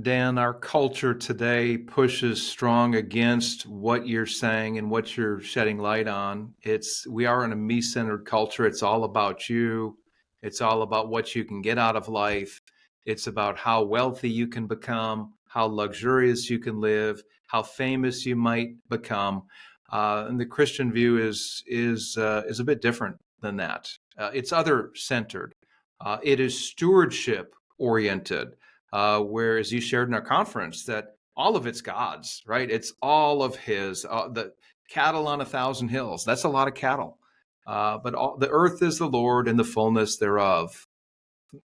Dan, our culture today pushes strong against what you're saying and what you're shedding light on. We are in a me-centered culture. It's all about you. It's all about what you can get out of life. It's about how wealthy you can become, how luxurious you can live, how famous you might become. And the Christian view is a bit different than that. It's other centered. It is stewardship oriented, whereas you shared in our conference that all of it's God's, right? It's all of His. The cattle on 1,000 hills, that's a lot of cattle. The earth is the Lord and the fullness thereof.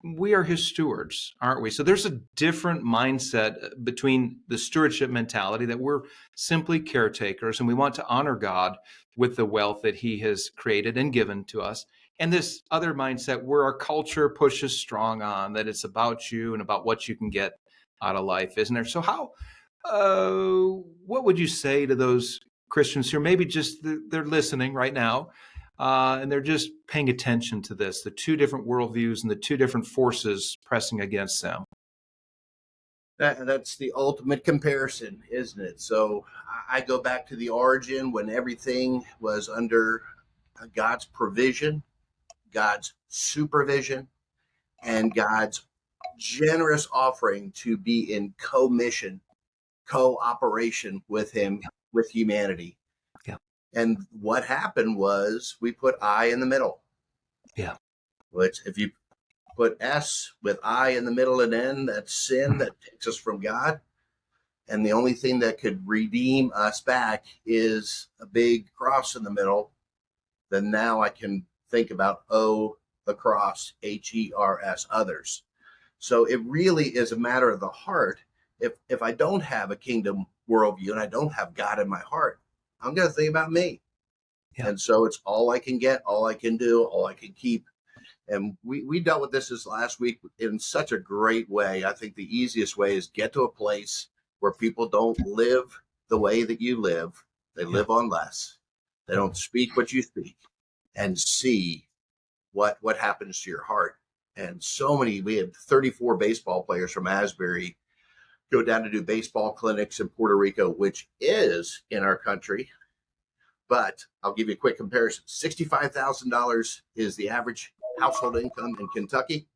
We are His stewards, aren't we? So there's a different mindset between the stewardship mentality that we're simply caretakers and we want to honor God with the wealth that He has created and given to us. And this other mindset where our culture pushes strong on that it's about you and about what you can get out of life, isn't there? So what would you say to those Christians who are maybe just they're listening right now, and they're just paying attention to this, the two different worldviews and the two different forces pressing against them? That's the ultimate comparison, isn't it? So I go back to the origin when everything was under God's provision, God's supervision, and God's generous offering to be in co-mission, cooperation with Him, with humanity. Yeah. And what happened was we put I in the middle. Yeah. Which, if you put S with I in the middle and N, that's sin that takes us from God. And the only thing that could redeem us back is a big cross in the middle. Then now I can think about O, the cross, HERS, others. So it really is a matter of the heart. If I don't have a kingdom worldview and I don't have God in my heart, I'm going to think about me. Yeah. And so it's all I can get, all I can do, all I can keep. And we dealt with this last week in such a great way. I think the easiest way is get to a place where people don't live the way that you live. They live on less. They don't speak what you speak, and see what happens to your heart. And we had 34 baseball players from Asbury go down to do baseball clinics in Puerto Rico, which is in our country. But I'll give you a quick comparison. $65,000 is the average household income in Kentucky.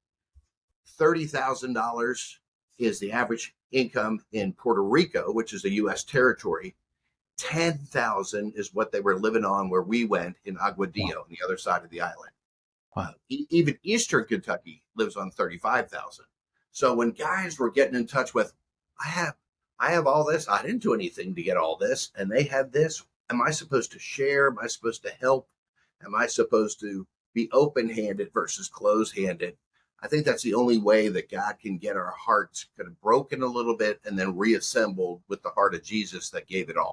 $30,000 is the average income in Puerto Rico, which is a U.S. territory. $10,000 is what they were living on where we went in Aguadillo, on the other side of the island. Wow. Even Eastern Kentucky lives on $35,000. So when guys were getting in touch with, I have all this, I didn't do anything to get all this, and they had this. Am I supposed to share? Am I supposed to help? Am I supposed to be open-handed versus closed-handed? I think that's the only way that God can get our hearts kind of broken a little bit and then reassembled with the heart of Jesus that gave it all.